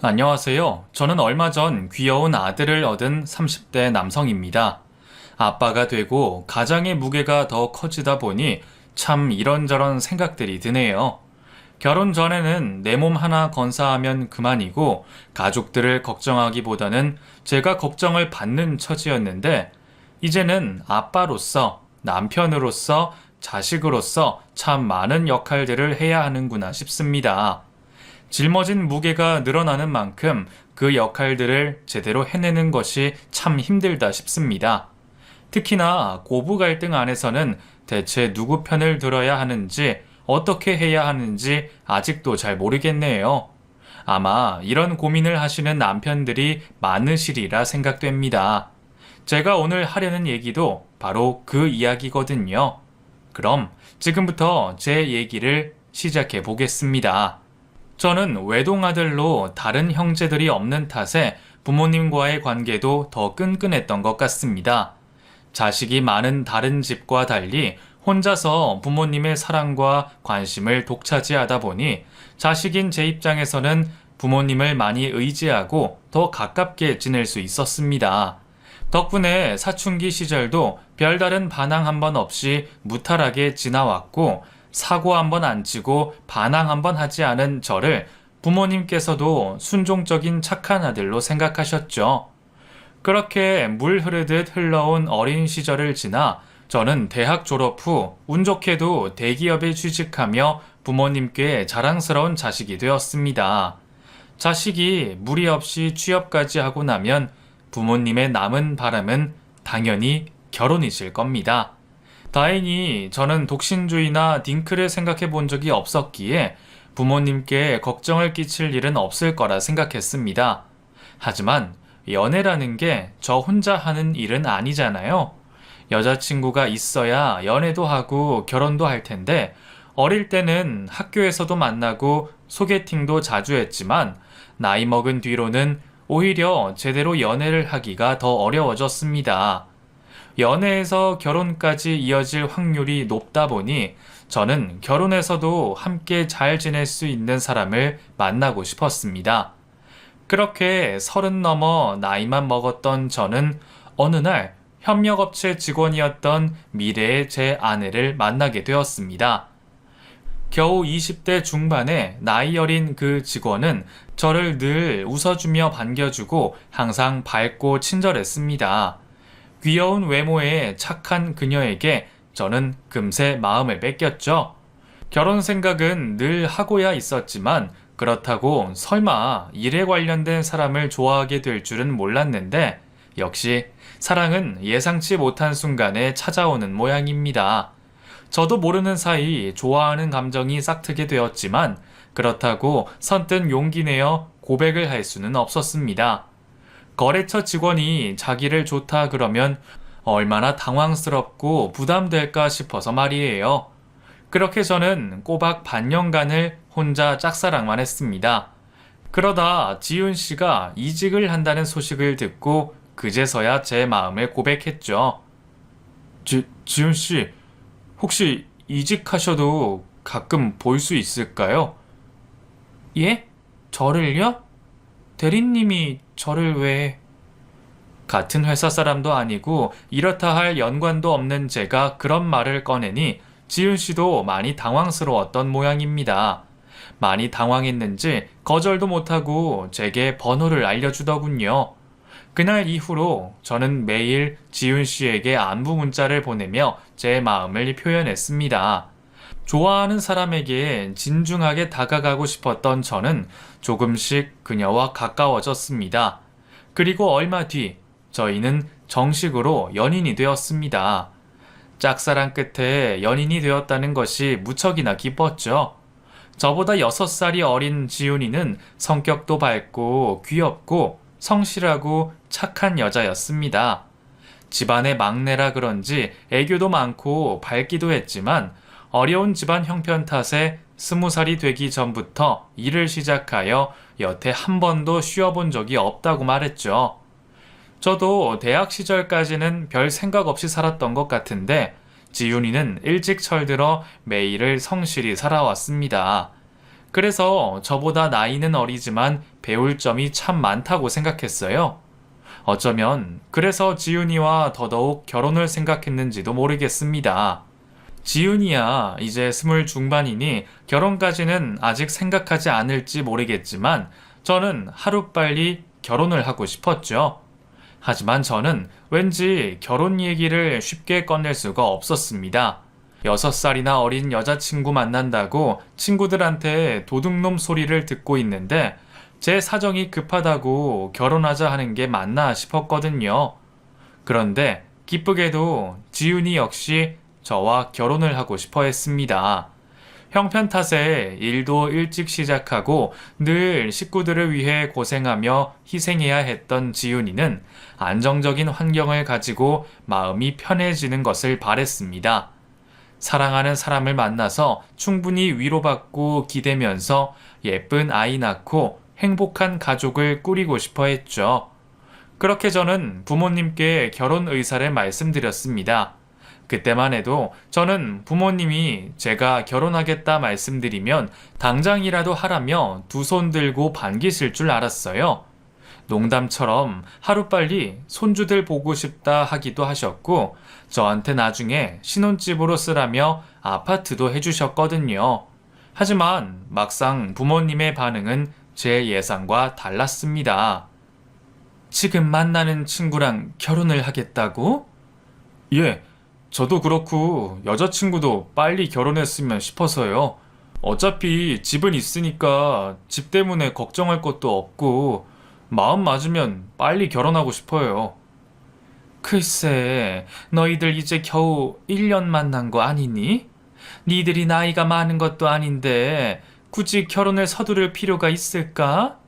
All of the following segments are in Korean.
안녕하세요. 저는 얼마 전 귀여운 아들을 얻은 30대 남성입니다. 아빠가 되고 가장의 무게가 더 커지다 보니 참 이런저런 생각들이 드네요. 결혼 전에는 내 몸 하나 건사하면 그만이고 가족들을 걱정하기보다는 제가 걱정을 받는 처지였는데 이제는 아빠로서, 남편으로서, 자식으로서 참 많은 역할들을 해야 하는구나 싶습니다. 짊어진 무게가 늘어나는 만큼 그 역할들을 제대로 해내는 것이 참 힘들다 싶습니다. 특히나 고부 갈등 안에서는 대체 누구 편을 들어야 하는지 어떻게 해야 하는지 아직도 잘 모르겠네요. 아마 이런 고민을 하시는 남편들이 많으시리라 생각됩니다. 제가 오늘 하려는 얘기도 바로 그 이야기거든요. 그럼 지금부터 제 얘기를 시작해 보겠습니다. 저는 외동아들로 다른 형제들이 없는 탓에 부모님과의 관계도 더 끈끈했던 것 같습니다. 자식이 많은 다른 집과 달리 혼자서 부모님의 사랑과 관심을 독차지하다 보니 자식인 제 입장에서는 부모님을 많이 의지하고 더 가깝게 지낼 수 있었습니다. 덕분에 사춘기 시절도 별다른 반항 한 번 없이 무탈하게 지나왔고 사고 한 번 안 치고 반항 한 번 하지 않은 저를 부모님께서도 순종적인 착한 아들로 생각하셨죠. 그렇게 물 흐르듯 흘러온 어린 시절을 지나 저는 대학 졸업 후 운 좋게도 대기업에 취직하며 부모님께 자랑스러운 자식이 되었습니다. 자식이 무리 없이 취업까지 하고 나면 부모님의 남은 바람은 당연히 결혼이실 겁니다. 다행히 저는 독신주의나 딩크를 생각해 본 적이 없었기에 부모님께 걱정을 끼칠 일은 없을 거라 생각했습니다. 하지만 연애라는 게 저 혼자 하는 일은 아니잖아요. 여자친구가 있어야 연애도 하고 결혼도 할 텐데 어릴 때는 학교에서도 만나고 소개팅도 자주 했지만 나이 먹은 뒤로는 오히려 제대로 연애를 하기가 더 어려워졌습니다. 연애에서 결혼까지 이어질 확률이 높다 보니 저는 결혼해서도 함께 잘 지낼 수 있는 사람을 만나고 싶었습니다. 그렇게 30 넘어 나이만 먹었던 저는 어느 날 협력업체 직원이었던 미래의 제 아내를 만나게 되었습니다. 겨우 20대 중반의 나이 어린 그 직원은 저를 늘 웃어주며 반겨주고 항상 밝고 친절했습니다. 귀여운 외모에 착한 그녀에게 저는 금세 마음을 뺏겼죠. 결혼 생각은 늘 하고야 있었지만 그렇다고 설마 일에 관련된 사람을 좋아하게 될 줄은 몰랐는데 역시 사랑은 예상치 못한 순간에 찾아오는 모양입니다. 저도 모르는 사이 좋아하는 감정이 싹트게 되었지만 그렇다고 선뜻 용기 내어 고백을 할 수는 없었습니다. 거래처 직원이 자기를 좋다 그러면 얼마나 당황스럽고 부담될까 싶어서 말이에요. 그렇게 저는 꼬박 반년간을 혼자 짝사랑만 했습니다. 그러다 지훈 씨가 이직을 한다는 소식을 듣고 그제서야 제 마음을 고백했죠. 지훈 씨, 혹시 이직하셔도 가끔 볼 수 있을까요? 예? 저를요? 대리님이 저를 왜... 같은 회사 사람도 아니고 이렇다 할 연관도 없는 제가 그런 말을 꺼내니 지훈 씨도 많이 당황스러웠던 모양입니다. 많이 당황했는지 거절도 못하고 제게 번호를 알려주더군요. 그날 이후로 저는 매일 지훈 씨에게 안부 문자를 보내며 제 마음을 표현했습니다. 좋아하는 사람에게 진중하게 다가가고 싶었던 저는 조금씩 그녀와 가까워졌습니다. 그리고 얼마 뒤 저희는 정식으로 연인이 되었습니다. 짝사랑 끝에 연인이 되었다는 것이 무척이나 기뻤죠. 저보다 6살이 어린 지훈이는 성격도 밝고 귀엽고 성실하고 착한 여자였습니다. 집안의 막내라 그런지 애교도 많고 밝기도 했지만 어려운 집안 형편 탓에 20살이 되기 전부터 일을 시작하여 여태 한 번도 쉬어본 적이 없다고 말했죠. 저도 대학 시절까지는 별 생각 없이 살았던 것 같은데 지훈이는 일찍 철들어 매일을 성실히 살아왔습니다. 그래서 저보다 나이는 어리지만 배울 점이 참 많다고 생각했어요. 어쩌면 그래서 지훈이와 더더욱 결혼을 생각했는지도 모르겠습니다. 지훈이야 이제 20 중반이니 결혼까지는 아직 생각하지 않을지 모르겠지만 저는 하루빨리 결혼을 하고 싶었죠. 하지만 저는 왠지 결혼 얘기를 쉽게 꺼낼 수가 없었습니다. 6살이나 어린 여자친구 만난다고 친구들한테 도둑놈 소리를 듣고 있는데 제 사정이 급하다고 결혼하자 하는 게 맞나 싶었거든요. 그런데 기쁘게도 지훈이 역시 저와 결혼을 하고 싶어 했습니다. 형편 탓에 일도 일찍 시작하고 늘 식구들을 위해 고생하며 희생해야 했던 지훈이는 안정적인 환경을 가지고 마음이 편해지는 것을 바랬습니다. 사랑하는 사람을 만나서 충분히 위로받고 기대면서 예쁜 아이 낳고 행복한 가족을 꾸리고 싶어 했죠. 그렇게 저는 부모님께 결혼 의사를 말씀드렸습니다. 그때만 해도 저는 부모님이 제가 결혼하겠다 말씀드리면 당장이라도 하라며 두 손 들고 반기실 줄 알았어요. 농담처럼 하루빨리 손주들 보고 싶다 하기도 하셨고 저한테 나중에 신혼집으로 쓰라며 아파트도 해주셨거든요. 하지만 막상 부모님의 반응은 제 예상과 달랐습니다. 지금 만나는 친구랑 결혼을 하겠다고? 예. 저도 그렇고 여자친구도 빨리 결혼했으면 싶어서요. 어차피 집은 있으니까 집 때문에 걱정할 것도 없고 마음 맞으면 빨리 결혼하고 싶어요. 글쎄, 너희들 이제 겨우 1년 만난 거 아니니? 니들이 나이가 많은 것도 아닌데 굳이 결혼을 서두를 필요가 있을까?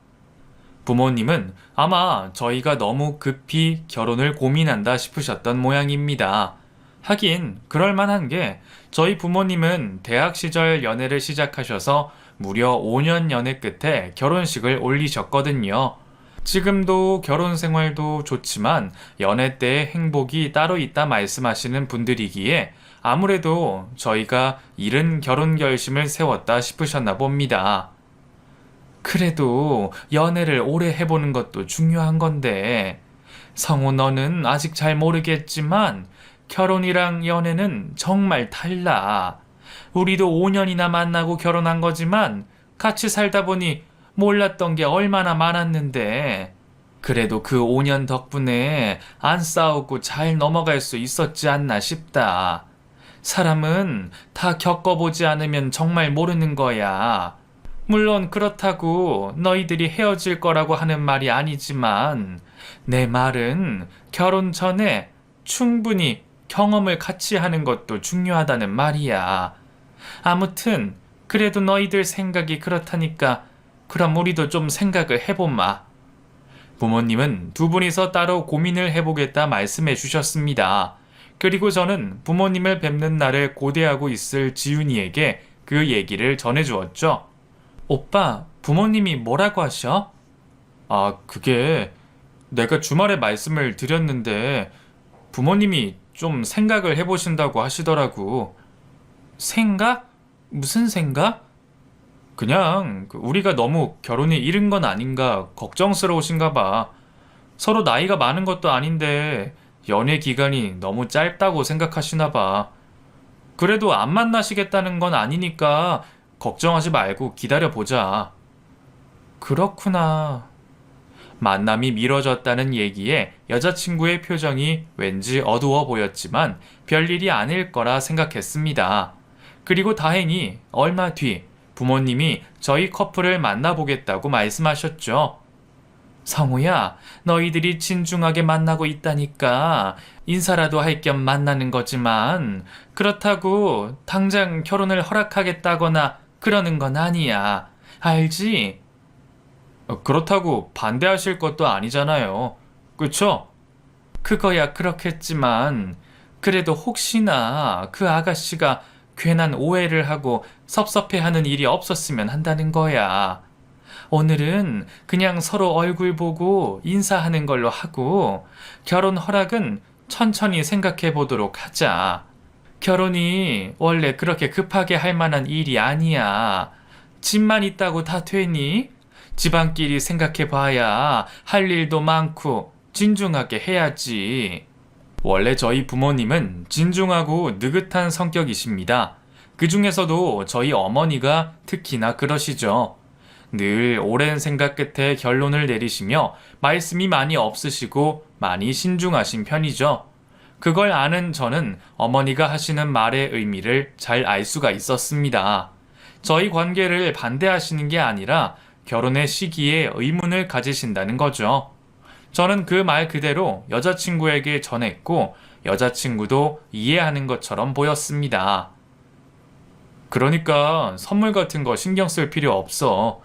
부모님은 아마 저희가 너무 급히 결혼을 고민한다 싶으셨던 모양입니다. 하긴 그럴 만한 게 저희 부모님은 대학 시절 연애를 시작하셔서 무려 5년 연애 끝에 결혼식을 올리셨거든요. 지금도 결혼 생활도 좋지만 연애 때의 행복이 따로 있다 말씀하시는 분들이기에 아무래도 저희가 이른 결혼 결심을 세웠다 싶으셨나 봅니다. 그래도 연애를 오래 해보는 것도 중요한 건데 성우 너는 아직 잘 모르겠지만 결혼이랑 연애는 정말 달라. 우리도 5년이나 만나고 결혼한 거지만 같이 살다 보니 몰랐던 게 얼마나 많았는데 그래도 그 5년 덕분에 안 싸우고 잘 넘어갈 수 있었지 않나 싶다. 사람은 다 겪어보지 않으면 정말 모르는 거야. 물론 그렇다고 너희들이 헤어질 거라고 하는 말이 아니지만 내 말은 결혼 전에 충분히 경험을 같이 하는 것도 중요하다는 말이야. 아무튼 그래도 너희들 생각이 그렇다니까 그럼 우리도 좀 생각을 해보마. 부모님은 두 분이서 따로 고민을 해보겠다 말씀해 주셨습니다. 그리고 저는 부모님을 뵙는 날을 고대하고 있을 지훈이에게 그 얘기를 전해주었죠. 오빠, 부모님이 뭐라고 하셔? 아, 그게 내가 주말에 말씀을 드렸는데 부모님이 좀 생각을 해보신다고 하시더라고. 생각? 무슨 생각? 그냥 우리가 너무 결혼이 이른 건 아닌가 걱정스러우신가 봐. 서로 나이가 많은 것도 아닌데 연애 기간이 너무 짧다고 생각하시나 봐. 그래도 안 만나시겠다는 건 아니니까 걱정하지 말고 기다려보자. 그렇구나. 만남이 미뤄졌다는 얘기에 여자친구의 표정이 왠지 어두워 보였지만 별일이 아닐 거라 생각했습니다. 그리고 다행히 얼마 뒤 부모님이 저희 커플을 만나보겠다고 말씀하셨죠. 성우야, 너희들이 진중하게 만나고 있다니까 인사라도 할 겸 만나는 거지만 그렇다고 당장 결혼을 허락하겠다거나 그러는 건 아니야. 알지? 그렇다고 반대하실 것도 아니잖아요. 그쵸? 그거야 그렇겠지만 그래도 혹시나 그 아가씨가 괜한 오해를 하고 섭섭해하는 일이 없었으면 한다는 거야. 오늘은 그냥 서로 얼굴 보고 인사하는 걸로 하고 결혼 허락은 천천히 생각해 보도록 하자. 결혼이 원래 그렇게 급하게 할 만한 일이 아니야. 집만 있다고 다 되니? 집안끼리 생각해봐야 할 일도 많고 진중하게 해야지. 원래 저희 부모님은 진중하고 느긋한 성격이십니다. 그 중에서도 저희 어머니가 특히나 그러시죠. 늘 오랜 생각 끝에 결론을 내리시며 말씀이 많이 없으시고 많이 신중하신 편이죠. 그걸 아는 저는 어머니가 하시는 말의 의미를 잘 알 수가 있었습니다. 저희 관계를 반대하시는 게 아니라 결혼의 시기에 의문을 가지신다는 거죠. 저는 그 말 그대로 여자친구에게 전했고 여자친구도 이해하는 것처럼 보였습니다. 그러니까 선물 같은 거 신경 쓸 필요 없어.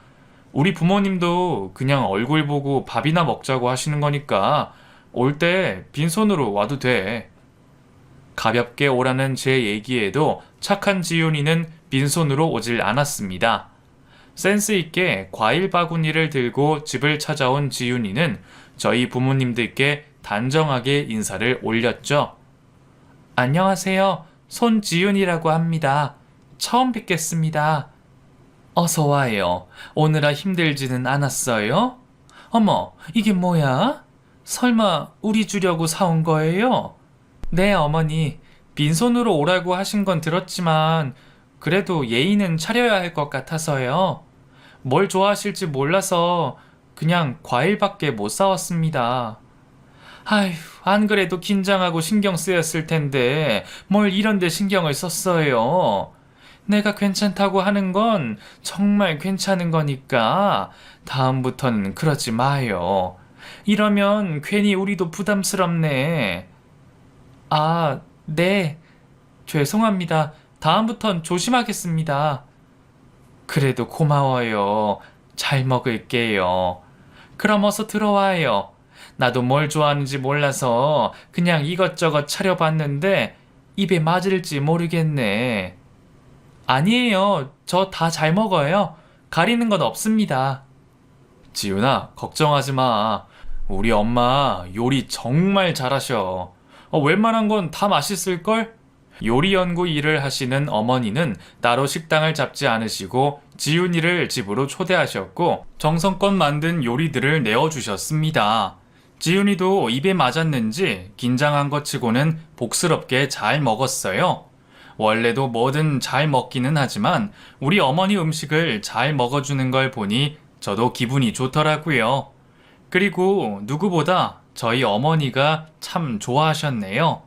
우리 부모님도 그냥 얼굴 보고 밥이나 먹자고 하시는 거니까 올 때 빈손으로 와도 돼. 가볍게 오라는 제 얘기에도 착한 지윤이는 빈손으로 오질 않았습니다. 센스 있게 과일 바구니를 들고 집을 찾아온 지윤이는 저희 부모님들께 단정하게 인사를 올렸죠. 안녕하세요. 손지윤이라고 합니다. 처음 뵙겠습니다. 어서 와요. 오느라 힘들지는 않았어요? 어머, 이게 뭐야? 설마 우리 주려고 사온 거예요? 네, 어머니. 빈손으로 오라고 하신 건 들었지만 그래도 예의는 차려야 할 것 같아서요. 뭘 좋아하실지 몰라서 그냥 과일밖에 못 사왔습니다. 아휴, 안 그래도 긴장하고 신경 쓰였을 텐데 뭘 이런 데 신경을 썼어요. 내가 괜찮다고 하는 건 정말 괜찮은 거니까 다음부터는 그러지 마요. 이러면 괜히 우리도 부담스럽네. 아, 네. 죄송합니다. 다음부턴 조심하겠습니다. 그래도 고마워요. 잘 먹을게요. 그럼 어서 들어와요. 나도 뭘 좋아하는지 몰라서 그냥 이것저것 차려봤는데 입에 맞을지 모르겠네. 아니에요. 저 다 잘 먹어요. 가리는 건 없습니다. 지훈아, 걱정하지 마. 우리 엄마 요리 정말 잘하셔. 웬만한 건 다 맛있을걸? 요리 연구 일을 하시는 어머니는 따로 식당을 잡지 않으시고 지윤이를 집으로 초대하셨고 정성껏 만든 요리들을 내어주셨습니다. 지윤이도 입에 맞았는지 긴장한 것 치고는 복스럽게 잘 먹었어요. 원래도 뭐든 잘 먹기는 하지만 우리 어머니 음식을 잘 먹어주는 걸 보니 저도 기분이 좋더라고요. 그리고 누구보다 저희 어머니가 참 좋아하셨네요.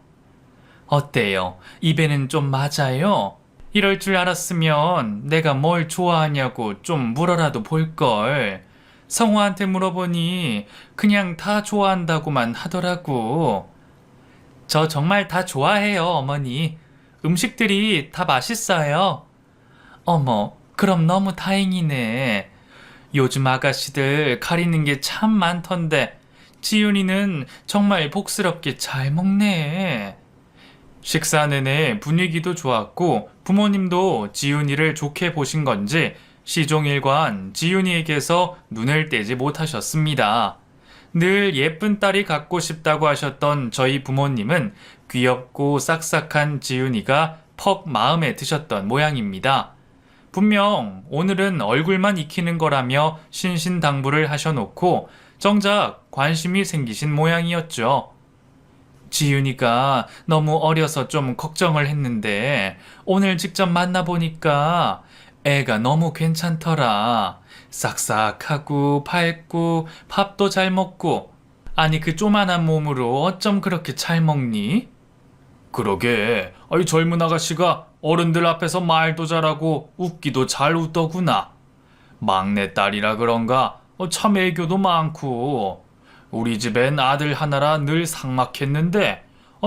어때요? 입에는 좀 맞아요? 이럴 줄 알았으면 내가 뭘 좋아하냐고 좀 물어라도 볼걸. 성우한테 물어보니 그냥 다 좋아한다고만 하더라고. 저 정말 다 좋아해요, 어머니. 음식들이 다 맛있어요. 어머, 그럼 너무 다행이네. 요즘 아가씨들 가리는 게 참 많던데 지윤이는 정말 복스럽게 잘 먹네. 식사 내내 분위기도 좋았고 부모님도 지윤이를 좋게 보신 건지 시종일관 지윤이에게서 눈을 떼지 못하셨습니다. 늘 예쁜 딸이 갖고 싶다고 하셨던 저희 부모님은 귀엽고 싹싹한 지윤이가 퍽 마음에 드셨던 모양입니다. 분명 오늘은 얼굴만 익히는 거라며 신신당부를 하셔놓고 정작 관심이 생기신 모양이었죠. 지윤이가 너무 어려서 좀 걱정을 했는데 오늘 직접 만나보니까 애가 너무 괜찮더라. 싹싹하고 밝고 밥도 잘 먹고. 아니 그 조만한 몸으로 어쩜 그렇게 잘 먹니? 그러게. 이 젊은 아가씨가 어른들 앞에서 말도 잘하고 웃기도 잘 웃더구나. 막내딸이라 그런가 참 애교도 많고. 우리 집엔 아들 하나라 늘 삭막했는데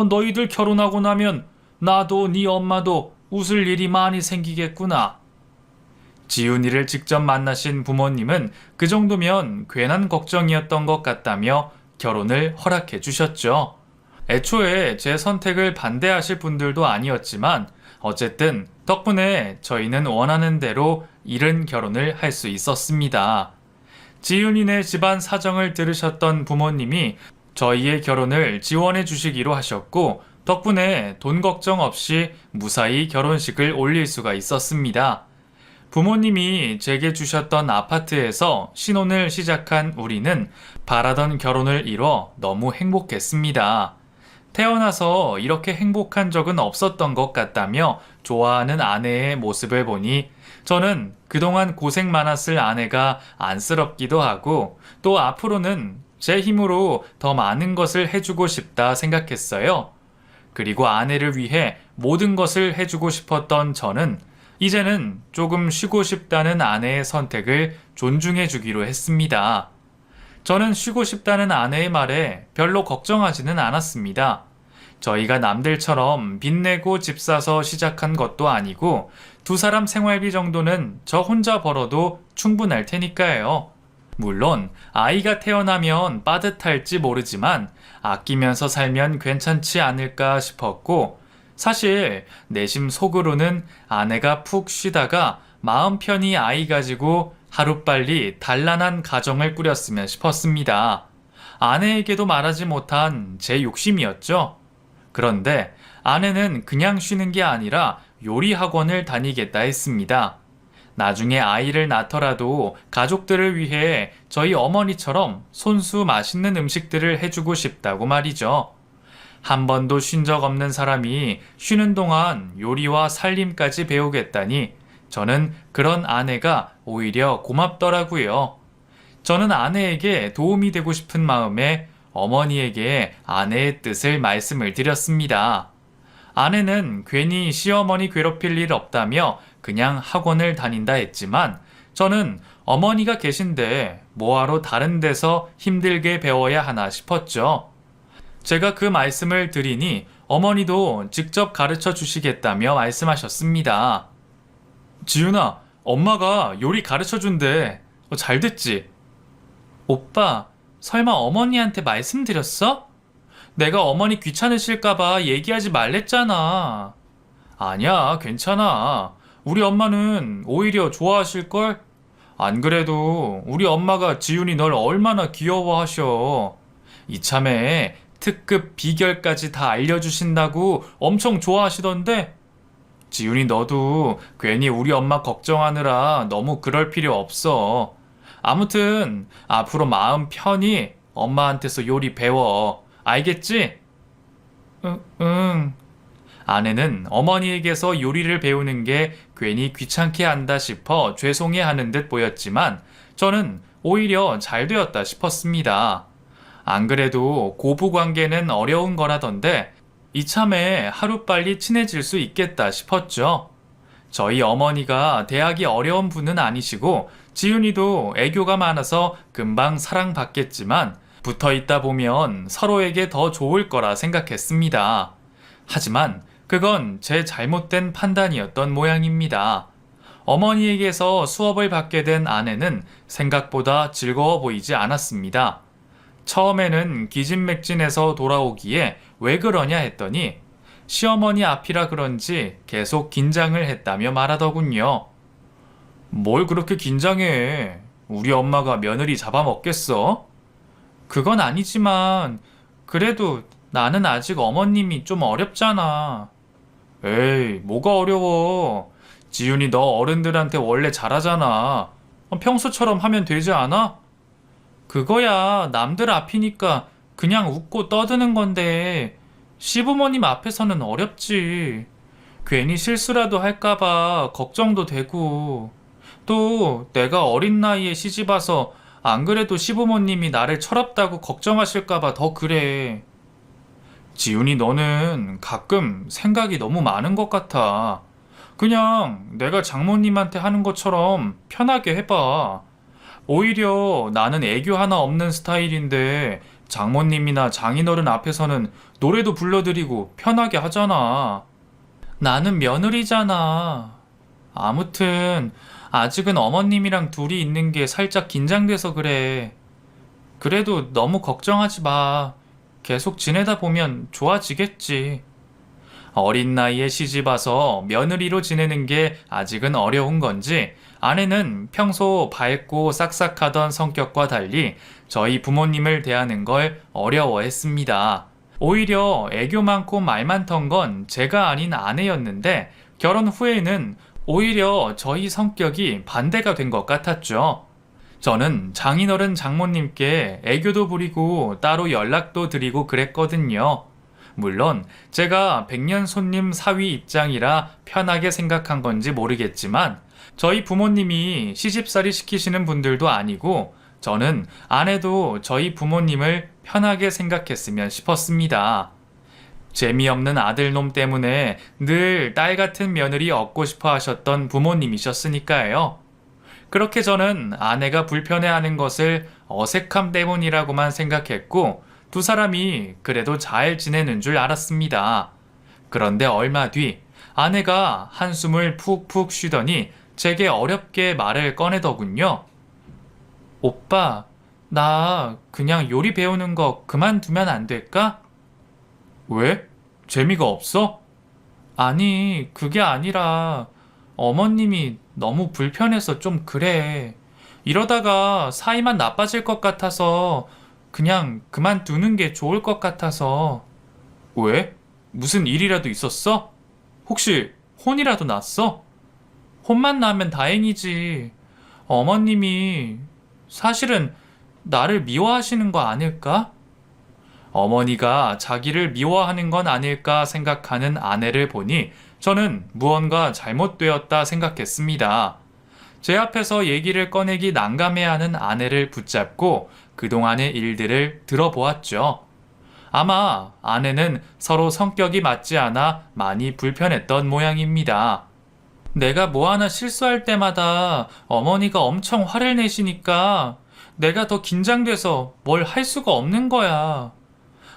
너희들 결혼하고 나면 나도 네 엄마도 웃을 일이 많이 생기겠구나. 지훈이를 직접 만나신 부모님은 그 정도면 괜한 걱정이었던 것 같다며 결혼을 허락해 주셨죠. 애초에 제 선택을 반대하실 분들도 아니었지만 어쨌든 덕분에 저희는 원하는 대로 이른 결혼을 할 수 있었습니다. 지윤이네 집안 사정을 들으셨던 부모님이 저희의 결혼을 지원해 주시기로 하셨고 덕분에 돈 걱정 없이 무사히 결혼식을 올릴 수가 있었습니다. 부모님이 제게 주셨던 아파트에서 신혼을 시작한 우리는 바라던 결혼을 이뤄 너무 행복했습니다. 태어나서 이렇게 행복한 적은 없었던 것 같다며 좋아하는 아내의 모습을 보니 저는 그동안 고생 많았을 아내가 안쓰럽기도 하고 또 앞으로는 제 힘으로 더 많은 것을 해주고 싶다 생각했어요. 그리고 아내를 위해 모든 것을 해주고 싶었던 저는 이제는 조금 쉬고 싶다는 아내의 선택을 존중해 주기로 했습니다. 저는 쉬고 싶다는 아내의 말에 별로 걱정하지는 않았습니다. 저희가 남들처럼 빚내고 집 사서 시작한 것도 아니고 두 사람 생활비 정도는 저 혼자 벌어도 충분할 테니까요. 물론 아이가 태어나면 빠듯할지 모르지만 아끼면서 살면 괜찮지 않을까 싶었고 사실 내심 속으로는 아내가 푹 쉬다가 마음 편히 아이 가지고 하루빨리 단란한 가정을 꾸렸으면 싶었습니다. 아내에게도 말하지 못한 제 욕심이었죠. 그런데 아내는 그냥 쉬는 게 아니라 요리 학원을 다니겠다 했습니다. 나중에 아이를 낳더라도 가족들을 위해 저희 어머니처럼 손수 맛있는 음식들을 해주고 싶다고 말이죠. 한 번도 쉰 적 없는 사람이 쉬는 동안 요리와 살림까지 배우겠다니 저는 그런 아내가 오히려 고맙더라고요. 저는 아내에게 도움이 되고 싶은 마음에 어머니에게 아내의 뜻을 말씀을 드렸습니다. 아내는 괜히 시어머니 괴롭힐 일 없다며 그냥 학원을 다닌다 했지만 저는 어머니가 계신데 뭐하러 다른 데서 힘들게 배워야 하나 싶었죠. 제가 그 말씀을 드리니 어머니도 직접 가르쳐 주시겠다며 말씀하셨습니다. 지윤아, 엄마가 요리 가르쳐 준대. 잘 됐지? 오빠, 설마 어머니한테 말씀드렸어? 내가 어머니 귀찮으실까봐 얘기하지 말랬잖아. 아니야, 괜찮아. 우리 엄마는 오히려 좋아하실걸? 안 그래도 우리 엄마가 지윤이 널 얼마나 귀여워하셔. 이참에 특급 비결까지 다 알려주신다고 엄청 좋아하시던데? 지윤이 너도 괜히 우리 엄마 걱정하느라 너무 그럴 필요 없어. 아무튼 앞으로 마음 편히 엄마한테서 요리 배워. 알겠지? 응. 아내는 어머니에게서 요리를 배우는 게 괜히 귀찮게 한다 싶어 죄송해하는 듯 보였지만 저는 오히려 잘 되었다 싶었습니다. 안 그래도 고부관계는 어려운 거라던데 이참에 하루빨리 친해질 수 있겠다 싶었죠. 저희 어머니가 대하기 어려운 분은 아니시고 지윤이도 애교가 많아서 금방 사랑받겠지만 붙어 있다 보면 서로에게 더 좋을 거라 생각했습니다. 하지만 그건 제 잘못된 판단이었던 모양입니다. 어머니에게서 수업을 받게 된 아내는 생각보다 즐거워 보이지 않았습니다. 처음에는 기진맥진해서 돌아오기에 왜 그러냐 했더니 시어머니 앞이라 그런지 계속 긴장을 했다며 말하더군요. 뭘 그렇게 긴장해? 우리 엄마가 며느리 잡아먹겠어? 그건 아니지만 그래도 나는 아직 어머님이 좀 어렵잖아. 에이, 뭐가 어려워. 지윤이 너 어른들한테 원래 잘하잖아. 평소처럼 하면 되지 않아? 그거야 남들 앞이니까 그냥 웃고 떠드는 건데 시부모님 앞에서는 어렵지. 괜히 실수라도 할까봐 걱정도 되고 또 내가 어린 나이에 시집와서 안 그래도 시부모님이 나를 철없다고 걱정하실까봐 더 그래. 지훈이 너는 가끔 생각이 너무 많은 것 같아. 그냥 내가 장모님한테 하는 것처럼 편하게 해봐. 오히려 나는 애교 하나 없는 스타일인데 장모님이나 장인어른 앞에서는 노래도 불러드리고 편하게 하잖아. 나는 며느리잖아. 아무튼 아직은 어머님이랑 둘이 있는 게 살짝 긴장돼서 그래. 그래도 너무 걱정하지 마. 계속 지내다 보면 좋아지겠지. 어린 나이에 시집와서 며느리로 지내는 게 아직은 어려운 건지 아내는 평소 밝고 싹싹하던 성격과 달리 저희 부모님을 대하는 걸 어려워했습니다. 오히려 애교 많고 말 많던 건 제가 아닌 아내였는데 결혼 후에는 오히려 저희 성격이 반대가 된 것 같았죠. 저는 장인어른 장모님께 애교도 부리고 따로 연락도 드리고 그랬거든요. 물론 제가 백년 손님 사위 입장이라 편하게 생각한 건지 모르겠지만 저희 부모님이 시집살이 시키시는 분들도 아니고 저는 아내도 저희 부모님을 편하게 생각했으면 싶었습니다. 재미없는 아들놈 때문에 늘 딸 같은 며느리 얻고 싶어 하셨던 부모님이셨으니까요. 그렇게 저는 아내가 불편해하는 것을 어색함 때문이라고만 생각했고 두 사람이 그래도 잘 지내는 줄 알았습니다. 그런데 얼마 뒤 아내가 한숨을 푹푹 쉬더니 제게 어렵게 말을 꺼내더군요. 오빠, 나 그냥 요리 배우는 거 그만두면 안 될까? 왜? 재미가 없어? 아니, 그게 아니라 어머님이 너무 불편해서 좀 그래. 이러다가 사이만 나빠질 것 같아서 그냥 그만두는 게 좋을 것 같아서. 왜? 무슨 일이라도 있었어? 혹시 혼이라도 났어? 혼만 나면 다행이지. 어머님이 사실은 나를 미워하시는 거 아닐까? 어머니가 자기를 미워하는 건 아닐까 생각하는 아내를 보니 저는 무언가 잘못되었다 생각했습니다. 제 앞에서 얘기를 꺼내기 난감해하는 아내를 붙잡고 그동안의 일들을 들어보았죠. 아마 아내는 서로 성격이 맞지 않아 많이 불편했던 모양입니다. 내가 뭐 하나 실수할 때마다 어머니가 엄청 화를 내시니까 내가 더 긴장돼서 뭘 할 수가 없는 거야.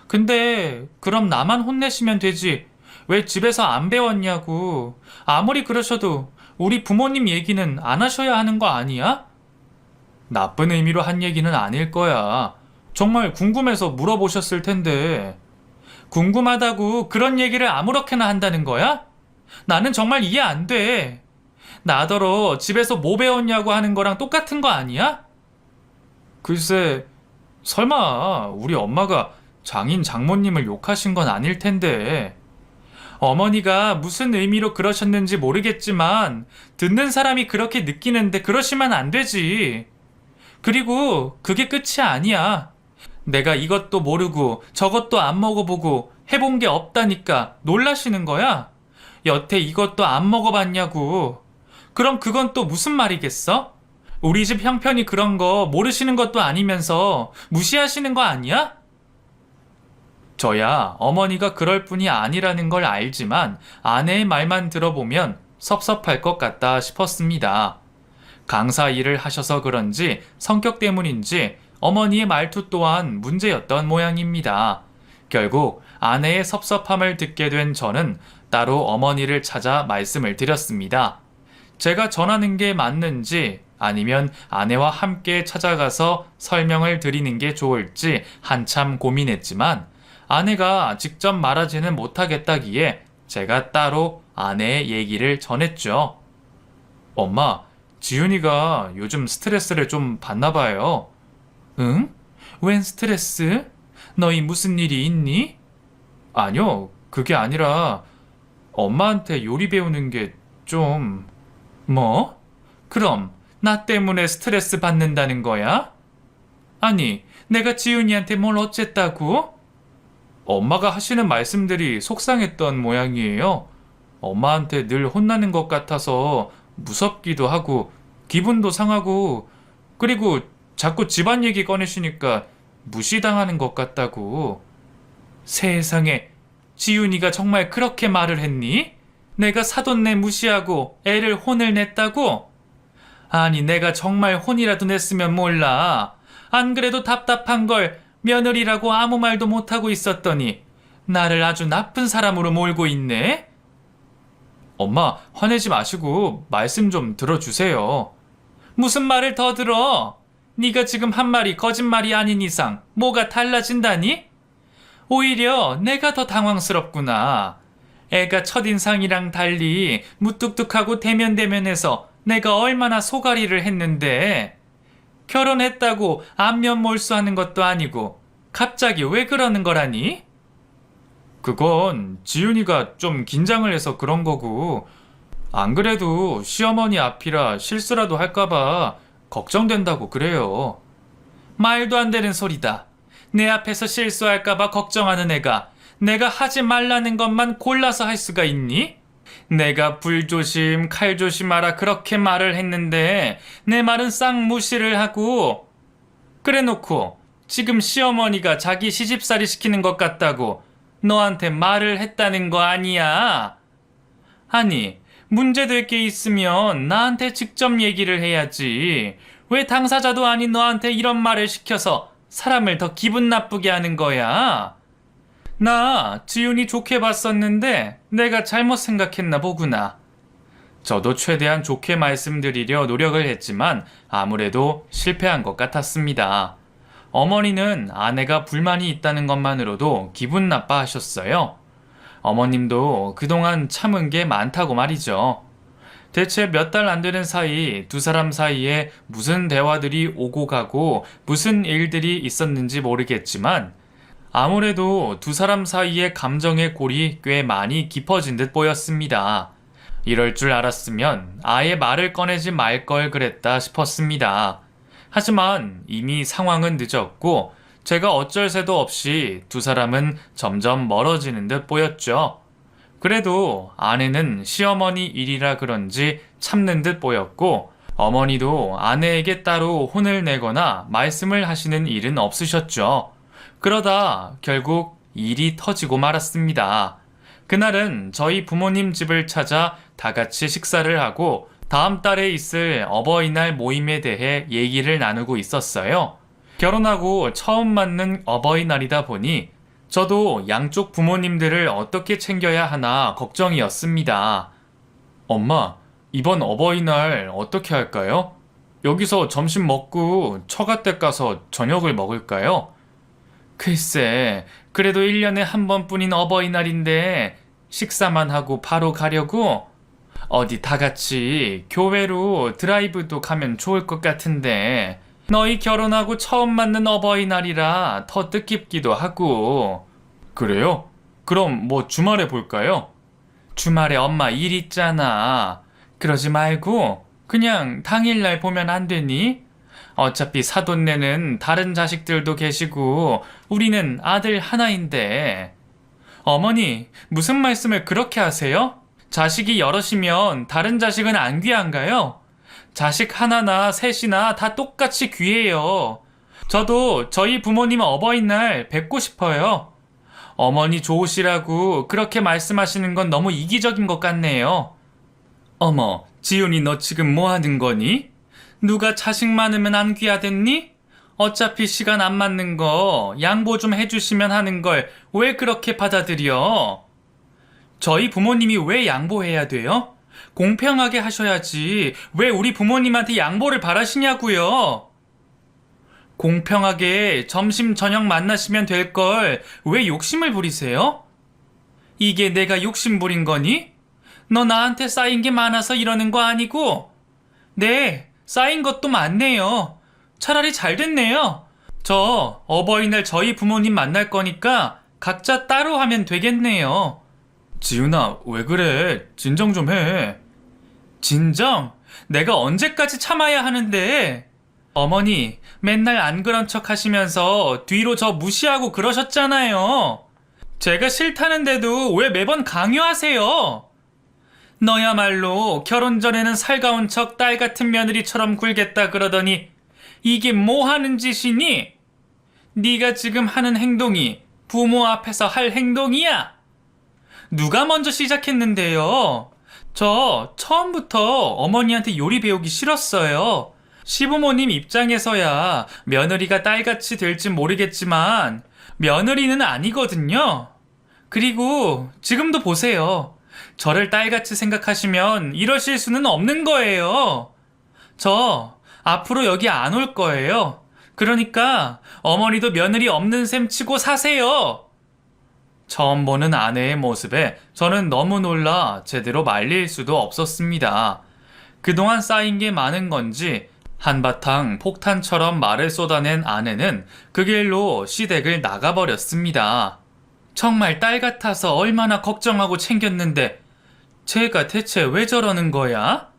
근데 그럼 나만 혼내시면 되지. 왜 집에서 안 배웠냐고. 아무리 그러셔도 우리 부모님 얘기는 안 하셔야 하는 거 아니야? 나쁜 의미로 한 얘기는 아닐 거야. 정말 궁금해서 물어보셨을 텐데. 궁금하다고 그런 얘기를 아무렇게나 한다는 거야? 나는 정말 이해 안 돼. 나더러 집에서 뭐 배웠냐고 하는 거랑 똑같은 거 아니야? 글쎄, 설마 우리 엄마가 장인 장모님을 욕하신 건 아닐 텐데. 어머니가 무슨 의미로 그러셨는지 모르겠지만 듣는 사람이 그렇게 느끼는데 그러시면 안 되지. 그리고 그게 끝이 아니야. 내가 이것도 모르고 저것도 안 먹어보고 해본 게 없다니까 놀라시는 거야? 여태 이것도 안 먹어봤냐고. 그럼 그건 또 무슨 말이겠어? 우리 집 형편이 그런 거 모르시는 것도 아니면서 무시하시는 거 아니야? 저야 어머니가 그럴 뿐이 아니라는 걸 알지만 아내의 말만 들어보면 섭섭할 것 같다 싶었습니다. 강사 일을 하셔서 그런지 성격 때문인지 어머니의 말투 또한 문제였던 모양입니다. 결국 아내의 섭섭함을 듣게 된 저는 따로 어머니를 찾아 말씀을 드렸습니다. 제가 전하는 게 맞는지 아니면 아내와 함께 찾아가서 설명을 드리는 게 좋을지 한참 고민했지만 아내가 직접 말하지는 못하겠다기에 제가 따로 아내의 얘기를 전했죠. 엄마, 지윤이가 요즘 스트레스를 좀 받나 봐요. 응? 웬 스트레스? 너희 무슨 일이 있니? 아니요, 그게 아니라 엄마한테 요리 배우는 게 좀... 뭐? 그럼 나 때문에 스트레스 받는다는 거야? 아니, 내가 지윤이한테 뭘 어쨌다고? 엄마가 하시는 말씀들이 속상했던 모양이에요. 엄마한테 늘 혼나는 것 같아서 무섭기도 하고 기분도 상하고 그리고 자꾸 집안 얘기 꺼내시니까 무시당하는 것 같다고. 세상에, 지윤이가 정말 그렇게 말을 했니? 내가 사돈네 무시하고 애를 혼을 냈다고? 아니, 내가 정말 혼이라도 냈으면 몰라. 안 그래도 답답한 걸 며느리라고 아무 말도 못하고 있었더니 나를 아주 나쁜 사람으로 몰고 있네? 엄마, 화내지 마시고 말씀 좀 들어주세요. 무슨 말을 더 들어? 네가 지금 한 말이 거짓말이 아닌 이상 뭐가 달라진다니? 오히려 내가 더 당황스럽구나. 애가 첫인상이랑 달리 무뚝뚝하고 대면대면해서 내가 얼마나 소가리를 했는데 결혼했다고 안면 몰수하는 것도 아니고 갑자기 왜 그러는 거라니? 그건 지윤이가 좀 긴장을 해서 그런 거고 안 그래도 시어머니 앞이라 실수라도 할까봐 걱정된다고 그래요. 말도 안 되는 소리다. 내 앞에서 실수할까봐 걱정하는 애가 내가 하지 말라는 것만 골라서 할 수가 있니? 내가 불조심, 칼조심하라 그렇게 말을 했는데 내 말은 싹 무시를 하고 그래 놓고 지금 시어머니가 자기 시집살이 시키는 것 같다고 너한테 말을 했다는 거 아니야? 아니, 문제될 게 있으면 나한테 직접 얘기를 해야지. 왜 당사자도 아닌 너한테 이런 말을 시켜서 사람을 더 기분 나쁘게 하는 거야? 나 지훈이 좋게 봤었는데 내가 잘못 생각했나 보구나. 저도 최대한 좋게 말씀드리려 노력을 했지만 아무래도 실패한 것 같았습니다. 어머니는 아내가 불만이 있다는 것만으로도 기분 나빠하셨어요. 어머님도 그동안 참은 게 많다고 말이죠. 대체 몇 달 안 되는 사이 두 사람 사이에 무슨 대화들이 오고 가고 무슨 일들이 있었는지 모르겠지만 아무래도 두 사람 사이의 감정의 골이 꽤 많이 깊어진 듯 보였습니다. 이럴 줄 알았으면 아예 말을 꺼내지 말 걸 그랬다 싶었습니다. 하지만 이미 상황은 늦었고 제가 어쩔 새도 없이 두 사람은 점점 멀어지는 듯 보였죠. 그래도 아내는 시어머니 일이라 그런지 참는 듯 보였고 어머니도 아내에게 따로 혼을 내거나 말씀을 하시는 일은 없으셨죠. 그러다 결국 일이 터지고 말았습니다. 그날은 저희 부모님 집을 찾아 다 같이 식사를 하고 다음 달에 있을 어버이날 모임에 대해 얘기를 나누고 있었어요. 결혼하고 처음 맞는 어버이날이다 보니 저도 양쪽 부모님들을 어떻게 챙겨야 하나 걱정이었습니다. 엄마, 이번 어버이날 어떻게 할까요? 여기서 점심 먹고 처가댁 가서 저녁을 먹을까요? 글쎄, 그래도 1년에 한 번뿐인 어버이날인데 식사만 하고 바로 가려고? 어디 다 같이 교회로 드라이브도 가면 좋을 것 같은데 너희 결혼하고 처음 맞는 어버이날이라 더 뜻깊기도 하고. 그래요? 그럼 뭐 주말에 볼까요? 주말에 엄마 일 있잖아. 그러지 말고 그냥 당일날 보면 안 되니? 어차피 사돈네는 다른 자식들도 계시고 우리는 아들 하나인데. 어머니, 무슨 말씀을 그렇게 하세요? 자식이 여럿이면 다른 자식은 안 귀한가요? 자식 하나나 셋이나 다 똑같이 귀해요. 저도 저희 부모님 어버이날 뵙고 싶어요. 어머니 좋으시라고 그렇게 말씀하시는 건 너무 이기적인 것 같네요. 어머, 지훈이 너 지금 뭐 하는 거니? 누가 자식 많으면 안 귀하댔니? 어차피 시간 안 맞는 거 양보 좀 해주시면 하는 걸 왜 그렇게 받아들여? 저희 부모님이 왜 양보해야 돼요? 공평하게 하셔야지 왜 우리 부모님한테 양보를 바라시냐고요? 공평하게 점심 저녁 만나시면 될 걸 왜 욕심을 부리세요? 이게 내가 욕심 부린 거니? 너 나한테 쌓인 게 많아서 이러는 거 아니고? 네, 쌓인 것도 많네요. 차라리 잘 됐네요. 저 어버이날 저희 부모님 만날 거니까 각자 따로 하면 되겠네요. 지훈아, 왜 그래? 진정 좀 해. 진정? 내가 언제까지 참아야 하는데? 어머니, 맨날 안 그런 척 하시면서 뒤로 저 무시하고 그러셨잖아요. 제가 싫다는데도 왜 매번 강요하세요? 너야말로 결혼 전에는 살가운 척 딸 같은 며느리처럼 굴겠다 그러더니 이게 뭐 하는 짓이니? 네가 지금 하는 행동이 부모 앞에서 할 행동이야? 누가 먼저 시작했는데요? 저 처음부터 어머니한테 요리 배우기 싫었어요. 시부모님 입장에서야 며느리가 딸같이 될지 모르겠지만 며느리는 아니거든요. 그리고 지금도 보세요. 저를 딸같이 생각하시면 이러실 수는 없는 거예요. 저 앞으로 여기 안 올 거예요. 그러니까 어머니도 며느리 없는 셈 치고 사세요. 처음 보는 아내의 모습에 저는 너무 놀라 제대로 말릴 수도 없었습니다. 그동안 쌓인 게 많은 건지 한바탕 폭탄처럼 말을 쏟아낸 아내는 그 길로 시댁을 나가버렸습니다. 정말 딸 같아서 얼마나 걱정하고 챙겼는데 쟤가 대체 왜 저러는 거야?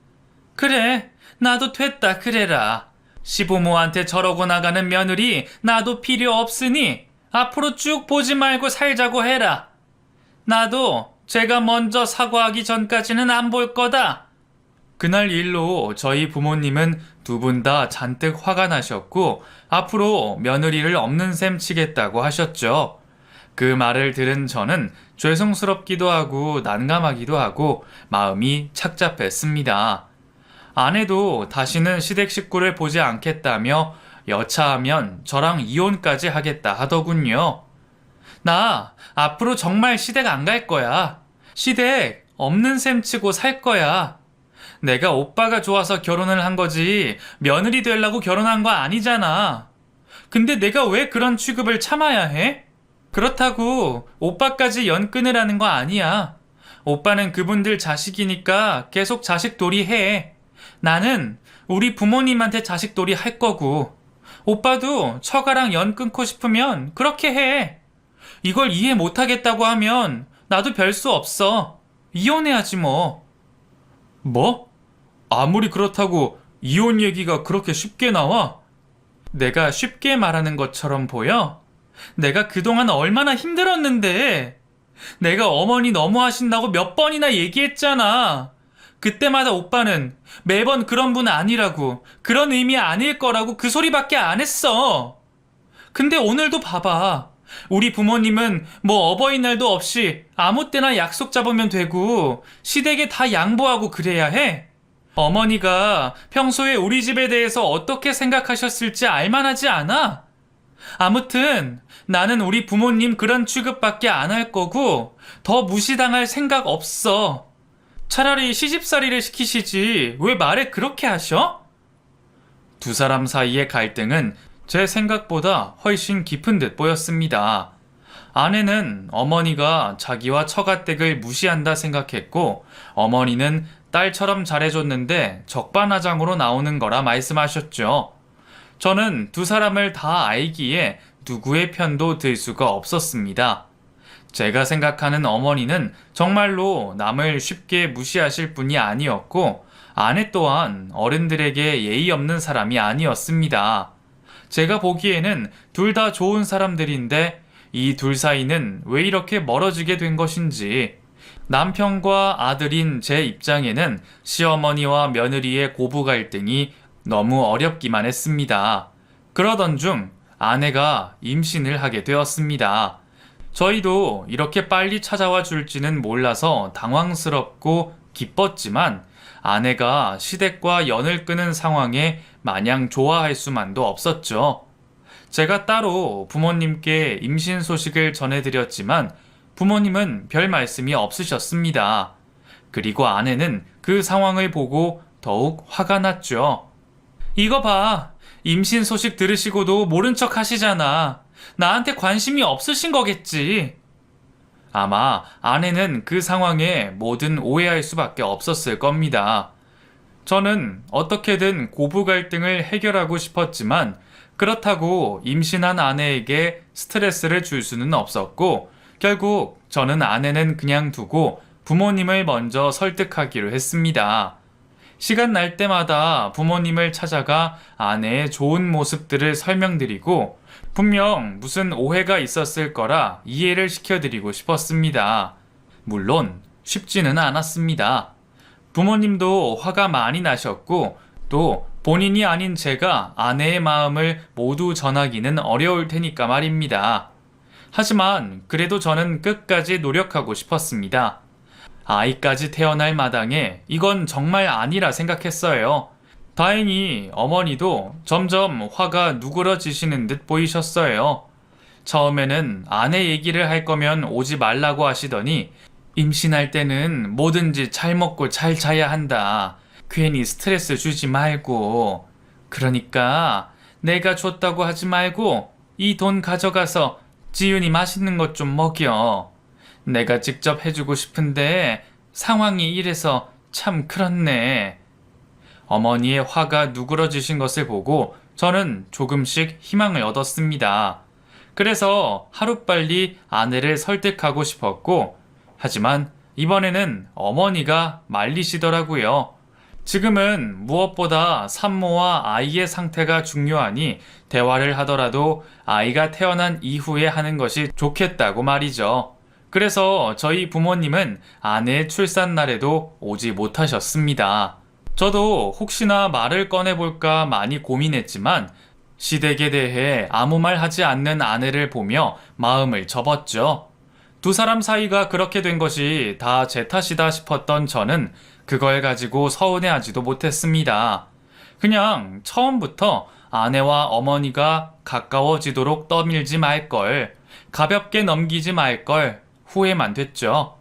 그래, 나도 됐다 그래라. 시부모한테 저러고 나가는 며느리 나도 필요 없으니 앞으로 쭉 보지 말고 살자고 해라. 나도 제가 먼저 사과하기 전까지는 안 볼 거다. 그날 일로 저희 부모님은 두 분 다 잔뜩 화가 나셨고 앞으로 며느리를 없는 셈 치겠다고 하셨죠. 그 말을 들은 저는 죄송스럽기도 하고 난감하기도 하고 마음이 착잡했습니다. 아내도 다시는 시댁 식구를 보지 않겠다며 여차하면 저랑 이혼까지 하겠다 하더군요. 나 앞으로 정말 시댁 안 갈 거야. 시댁 없는 셈 치고 살 거야. 내가 오빠가 좋아서 결혼을 한 거지 며느리 되려고 결혼한 거 아니잖아. 근데 내가 왜 그런 취급을 참아야 해? 그렇다고 오빠까지 연 끊으라는 거 아니야. 오빠는 그분들 자식이니까 계속 자식돌이 해. 나는 우리 부모님한테 자식돌이 할 거고 오빠도 처가랑 연 끊고 싶으면 그렇게 해. 이걸 이해 못하겠다고 하면 나도 별 수 없어. 이혼해야지 뭐. 뭐? 아무리 그렇다고 이혼 얘기가 그렇게 쉽게 나와? 내가 쉽게 말하는 것처럼 보여? 내가 그동안 얼마나 힘들었는데. 내가 어머니 너무하신다고 몇 번이나 얘기했잖아. 그때마다 오빠는 매번 그런 분 아니라고, 그런 의미 아닐 거라고 그 소리밖에 안 했어. 근데 오늘도 봐봐. 우리 부모님은 뭐 어버이날도 없이 아무 때나 약속 잡으면 되고 시댁에 다 양보하고 그래야 해. 어머니가 평소에 우리 집에 대해서 어떻게 생각하셨을지 알만하지 않아? 아무튼 나는 우리 부모님 그런 취급밖에 안 할 거고 더 무시당할 생각 없어. 차라리 시집살이를 시키시지 왜 말을 그렇게 하셔? 두 사람 사이의 갈등은 제 생각보다 훨씬 깊은 듯 보였습니다. 아내는 어머니가 자기와 처가댁을 무시한다 생각했고 어머니는 딸처럼 잘해줬는데 적반하장으로 나오는 거라 말씀하셨죠. 저는 두 사람을 다 알기에 누구의 편도 들 수가 없었습니다. 제가 생각하는 어머니는 정말로 남을 쉽게 무시하실 분이 아니었고 아내 또한 어른들에게 예의 없는 사람이 아니었습니다. 제가 보기에는 둘 다 좋은 사람들인데 이 둘 사이는 왜 이렇게 멀어지게 된 것인지 남편과 아들인 제 입장에는 시어머니와 며느리의 고부 갈등이 너무 어렵기만 했습니다. 그러던 중 아내가 임신을 하게 되었습니다. 저희도 이렇게 빨리 찾아와 줄지는 몰라서 당황스럽고 기뻤지만 아내가 시댁과 연을 끄는 상황에 마냥 좋아할 수만도 없었죠. 제가 따로 부모님께 임신 소식을 전해드렸지만 부모님은 별 말씀이 없으셨습니다. 그리고 아내는 그 상황을 보고 더욱 화가 났죠. 이거 봐. 임신 소식 들으시고도 모른 척 하시잖아. 나한테 관심이 없으신 거겠지. 아마 아내는 그 상황에 뭐든 오해할 수밖에 없었을 겁니다. 저는 어떻게든 고부 갈등을 해결하고 싶었지만 그렇다고 임신한 아내에게 스트레스를 줄 수는 없었고 결국 저는 아내는 그냥 두고 부모님을 먼저 설득하기로 했습니다. 시간 날 때마다 부모님을 찾아가 아내의 좋은 모습들을 설명드리고 분명 무슨 오해가 있었을 거라 이해를 시켜드리고 싶었습니다. 물론 쉽지는 않았습니다. 부모님도 화가 많이 나셨고 또 본인이 아닌 제가 아내의 마음을 모두 전하기는 어려울 테니까 말입니다. 하지만 그래도 저는 끝까지 노력하고 싶었습니다. 아이까지 태어날 마당에 이건 정말 아니라 생각했어요. 다행히 어머니도 점점 화가 누그러지시는 듯 보이셨어요. 처음에는 아내 얘기를 할 거면 오지 말라고 하시더니 임신할 때는 뭐든지 잘 먹고 잘 자야 한다. 괜히 스트레스 주지 말고. 그러니까 내가 줬다고 하지 말고 이 돈 가져가서 지윤이 맛있는 것 좀 먹여. 내가 직접 해주고 싶은데 상황이 이래서 참 그렇네. 어머니의 화가 누그러지신 것을 보고 저는 조금씩 희망을 얻었습니다. 그래서 하루빨리 아내를 설득하고 싶었고 하지만 이번에는 어머니가 말리시더라고요. 지금은 무엇보다 산모와 아이의 상태가 중요하니 대화를 하더라도 아이가 태어난 이후에 하는 것이 좋겠다고 말이죠. 그래서 저희 부모님은 아내의 출산 날에도 오지 못하셨습니다. 저도 혹시나 말을 꺼내볼까 많이 고민했지만 시댁에 대해 아무 말 하지 않는 아내를 보며 마음을 접었죠. 두 사람 사이가 그렇게 된 것이 다 제 탓이다 싶었던 저는 그걸 가지고 서운해하지도 못했습니다. 그냥 처음부터 아내와 어머니가 가까워지도록 떠밀지 말걸, 가볍게 넘기지 말걸 후회만 됐죠.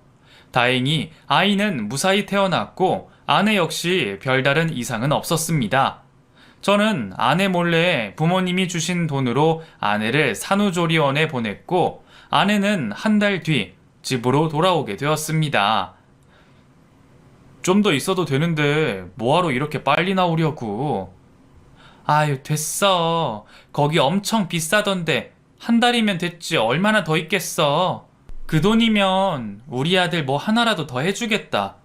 다행히 아이는 무사히 태어났고 아내 역시 별다른 이상은 없었습니다. 저는 아내 몰래 부모님이 주신 돈으로 아내를 산후조리원에 보냈고 아내는 한 달 뒤 집으로 돌아오게 되었습니다. 좀 더 있어도 되는데 뭐하러 이렇게 빨리 나오려고. 아유, 됐어. 거기 엄청 비싸던데 한 달이면 됐지 얼마나 더 있겠어. 그 돈이면 우리 아들 뭐 하나라도 더 해주겠다.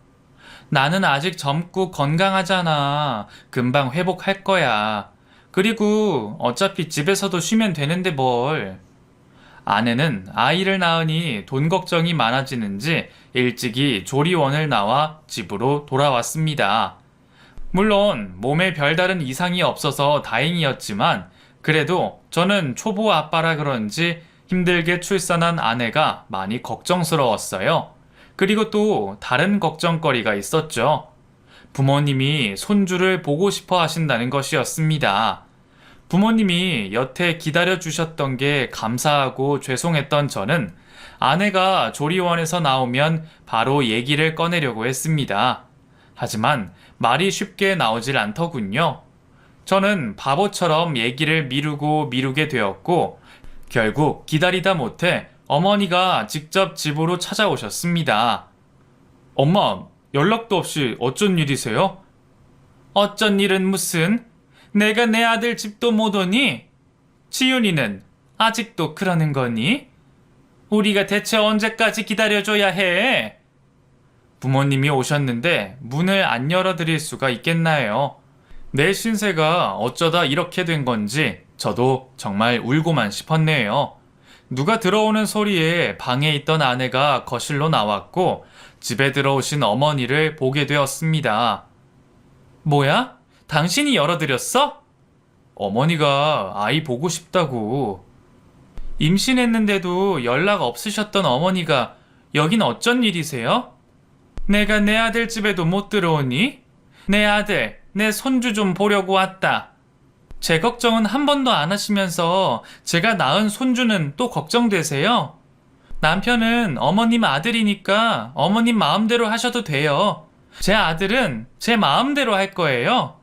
나는 아직 젊고 건강하잖아. 금방 회복할 거야. 그리고 어차피 집에서도 쉬면 되는데 뭘. 아내는 아이를 낳으니 돈 걱정이 많아지는지 일찍이 조리원을 나와 집으로 돌아왔습니다. 물론 몸에 별다른 이상이 없어서 다행이었지만 그래도 저는 초보 아빠라 그런지 힘들게 출산한 아내가 많이 걱정스러웠어요. 그리고 또 다른 걱정거리가 있었죠. 부모님이 손주를 보고 싶어 하신다는 것이었습니다. 부모님이 여태 기다려주셨던 게 감사하고 죄송했던 저는 아내가 조리원에서 나오면 바로 얘기를 꺼내려고 했습니다. 하지만 말이 쉽게 나오질 않더군요. 저는 바보처럼 얘기를 미루게 되었고 결국 기다리다 못해 어머니가 직접 집으로 찾아오셨습니다. 엄마, 연락도 없이 어쩐 일이세요? 어쩐 일은 무슨? 내가 내 아들 집도 못 오니? 지윤이는 아직도 그러는 거니? 우리가 대체 언제까지 기다려줘야 해? 부모님이 오셨는데 문을 안 열어드릴 수가 있겠나요? 내 신세가 어쩌다 이렇게 된 건지 저도 정말 울고만 싶었네요. 누가 들어오는 소리에 방에 있던 아내가 거실로 나왔고 집에 들어오신 어머니를 보게 되었습니다. 뭐야? 당신이 열어드렸어? 어머니가 아이 보고 싶다고. 임신했는데도 연락 없으셨던 어머니가 여긴 어쩐 일이세요? 내가 내 아들 집에도 못 들어오니? 내 아들, 내 손주 좀 보려고 왔다. 제 걱정은 한 번도 안 하시면서 제가 낳은 손주는 또 걱정되세요? 남편은 어머님 아들이니까 어머님 마음대로 하셔도 돼요. 제 아들은 제 마음대로 할 거예요.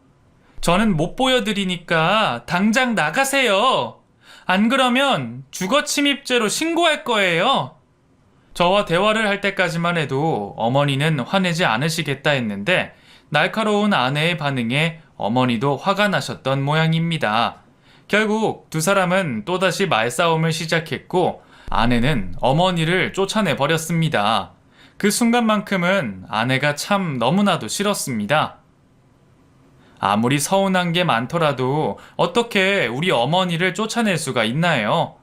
저는 못 보여드리니까 당장 나가세요. 안 그러면 주거침입죄로 신고할 거예요. 저와 대화를 할 때까지만 해도 어머니는 화내지 않으시겠다 했는데 날카로운 아내의 반응에 어머니도 화가 나셨던 모양입니다. 결국 두 사람은 또다시 말싸움을 시작했고 아내는 어머니를 쫓아내 버렸습니다. 그 순간만큼은 아내가 참 너무나도 싫었습니다. 아무리 서운한 게 많더라도 어떻게 우리 어머니를 쫓아낼 수가 있나요?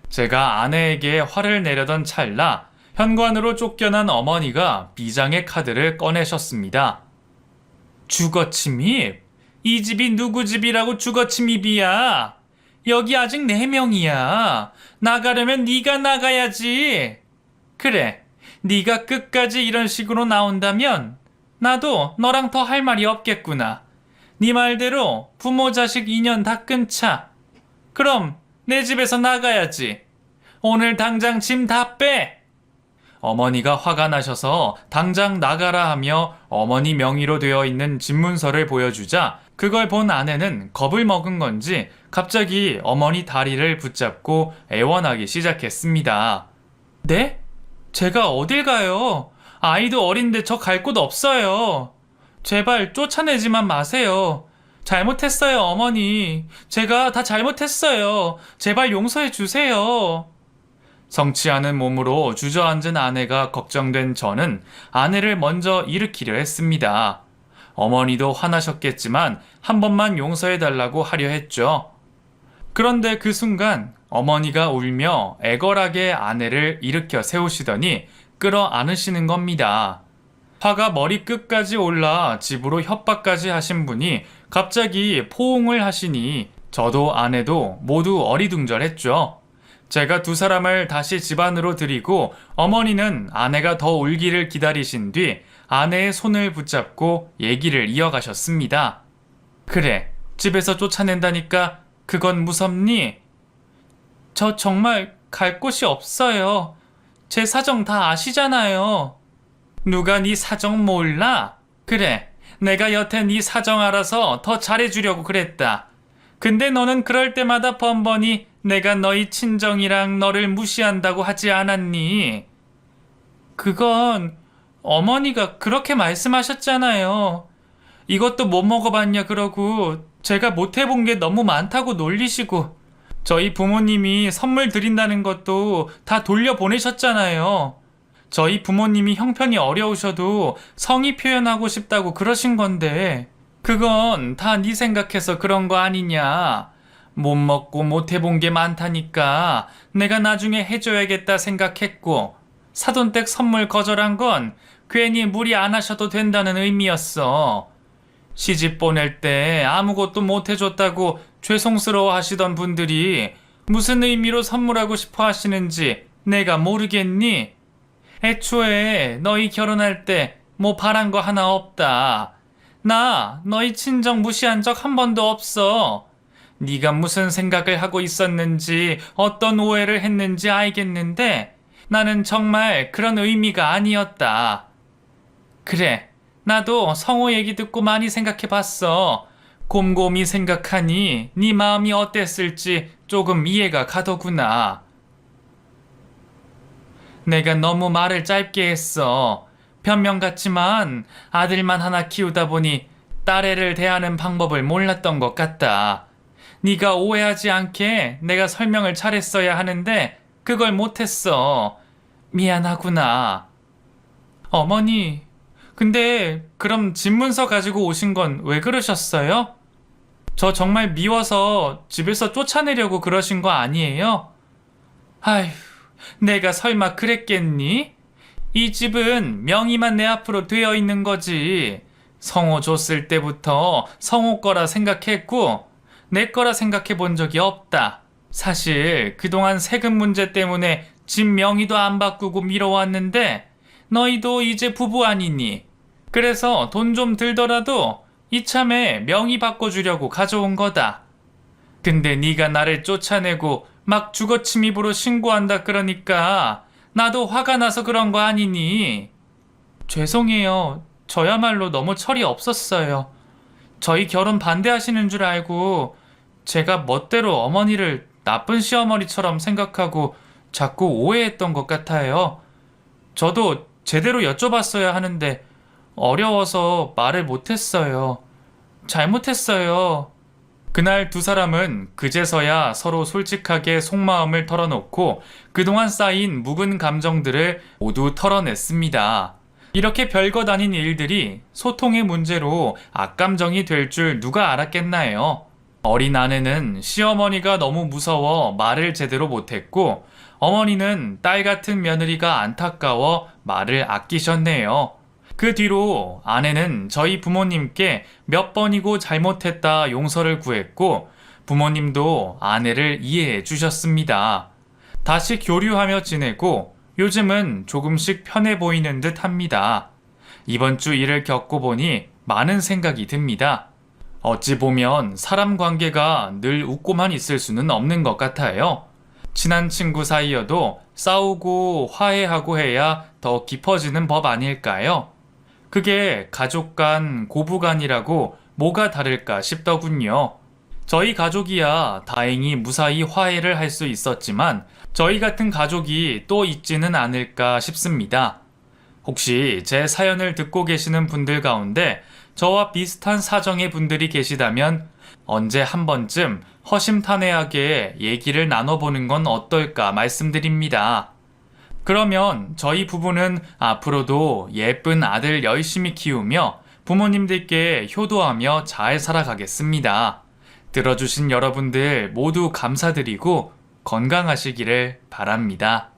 제가 아내에게 화를 내려던 찰나 현관으로 쫓겨난 어머니가 비장의 카드를 꺼내셨습니다. 주거침입? 이 집이 누구 집이라고 주거침입이야? 여기 아직 4명이야. 나가려면 네가 나가야지. 그래, 네가 끝까지 이런 식으로 나온다면 나도 너랑 더 할 말이 없겠구나. 네 말대로 부모 자식 인연 다 끊자. 그럼 내 집에서 나가야지. 오늘 당장 짐 다 빼. 어머니가 화가 나셔서 당장 나가라 하며 어머니 명의로 되어 있는 집문서를 보여주자 그걸 본 아내는 겁을 먹은 건지 갑자기 어머니 다리를 붙잡고 애원하기 시작했습니다. 네? 제가 어딜 가요? 아이도 어린데 저 갈 곳 없어요. 제발 쫓아내지만 마세요. 잘못했어요, 어머니. 제가 다 잘못했어요. 제발 용서해 주세요. 성치 않은 몸으로 주저앉은 아내가 걱정된 저는 아내를 먼저 일으키려 했습니다. 어머니도 화나셨겠지만 한 번만 용서해달라고 하려 했죠. 그런데 그 순간 어머니가 울며 애걸하게 아내를 일으켜 세우시더니 끌어안으시는 겁니다. 화가 머리끝까지 올라 집으로 협박까지 하신 분이 갑자기 포옹을 하시니 저도 아내도 모두 어리둥절했죠. 제가 두 사람을 다시 집 안으로 들이고 어머니는 아내가 더 울기를 기다리신 뒤 아내의 손을 붙잡고 얘기를 이어가셨습니다. 그래, 집에서 쫓아낸다니까 그건 무섭니? 저 정말 갈 곳이 없어요. 제 사정 다 아시잖아요. 누가 네 사정 몰라? 그래, 내가 여태 네 사정 알아서 더 잘해주려고 그랬다. 근데 너는 그럴 때마다 번번이 내가 너희 친정이랑 너를 무시한다고 하지 않았니? 그건 어머니가 그렇게 말씀하셨잖아요. 이것도 못 먹어봤냐 그러고 제가 못 해본 게 너무 많다고 놀리시고 저희 부모님이 선물 드린다는 것도 다 돌려보내셨잖아요. 저희 부모님이 형편이 어려우셔도 성의 표현하고 싶다고 그러신 건데 그건 다 네 생각해서 그런 거 아니냐. 못 먹고 못 해본 게 많다니까 내가 나중에 해줘야겠다 생각했고 사돈댁 선물 거절한 건 괜히 무리 안 하셔도 된다는 의미였어. 시집 보낼 때 아무것도 못 해줬다고 죄송스러워 하시던 분들이 무슨 의미로 선물하고 싶어 하시는지 내가 모르겠니? 애초에 너희 결혼할 때 뭐 바란 거 하나 없다. 나 너희 친정 무시한 적 한 번도 없어. 네가 무슨 생각을 하고 있었는지 어떤 오해를 했는지 알겠는데 나는 정말 그런 의미가 아니었다. 그래, 나도 성호 얘기 듣고 많이 생각해봤어. 곰곰이 생각하니 네 마음이 어땠을지 조금 이해가 가더구나. 내가 너무 말을 짧게 했어. 변명 같지만 아들만 하나 키우다 보니 딸애를 대하는 방법을 몰랐던 것 같다. 네가 오해하지 않게 내가 설명을 잘했어야 하는데 그걸 못했어. 미안하구나. 어머니, 근데 그럼 집문서 가지고 오신 건 왜 그러셨어요? 저 정말 미워서 집에서 쫓아내려고 그러신 거 아니에요? 아휴, 내가 설마 그랬겠니? 이 집은 명의만 내 앞으로 되어 있는 거지. 성호 줬을 때부터 성호 거라 생각했고 내 거라 생각해 본 적이 없다. 사실 그동안 세금 문제 때문에 집 명의도 안 바꾸고 미뤄왔는데 너희도 이제 부부 아니니? 그래서 돈 좀 들더라도 이참에 명의 바꿔주려고 가져온 거다. 근데 네가 나를 쫓아내고 막 주거침입으로 신고한다 그러니까 나도 화가 나서 그런 거 아니니? 죄송해요. 저야말로 너무 철이 없었어요. 저희 결혼 반대하시는 줄 알고 제가 멋대로 어머니를 나쁜 시어머니처럼 생각하고 자꾸 오해했던 것 같아요. 저도 제대로 여쭤봤어야 하는데 어려워서 말을 못했어요. 잘못했어요. 그날 두 사람은 그제서야 서로 솔직하게 속마음을 털어놓고 그동안 쌓인 묵은 감정들을 모두 털어냈습니다. 이렇게 별것 아닌 일들이 소통의 문제로 악감정이 될 줄 누가 알았겠나요? 어린 아내는 시어머니가 너무 무서워 말을 제대로 못했고 어머니는 딸 같은 며느리가 안타까워 말을 아끼셨네요. 그 뒤로 아내는 저희 부모님께 몇 번이고 잘못했다 용서를 구했고 부모님도 아내를 이해해 주셨습니다. 다시 교류하며 지내고 요즘은 조금씩 편해 보이는 듯 합니다. 이번 주 일을 겪고 보니 많은 생각이 듭니다. 어찌 보면 사람 관계가 늘 웃고만 있을 수는 없는 것 같아요. 친한 친구 사이여도 싸우고 화해하고 해야 더 깊어지는 법 아닐까요? 그게 가족 간, 고부 간이라고 뭐가 다를까 싶더군요. 저희 가족이야 다행히 무사히 화해를 할 수 있었지만 저희 같은 가족이 또 있지는 않을까 싶습니다. 혹시 제 사연을 듣고 계시는 분들 가운데 저와 비슷한 사정의 분들이 계시다면 언제 한 번쯤 허심탄회하게 얘기를 나눠보는 건 어떨까 말씀드립니다. 그러면 저희 부부는 앞으로도 예쁜 아들 열심히 키우며 부모님들께 효도하며 잘 살아가겠습니다. 들어주신 여러분들 모두 감사드리고 건강하시기를 바랍니다.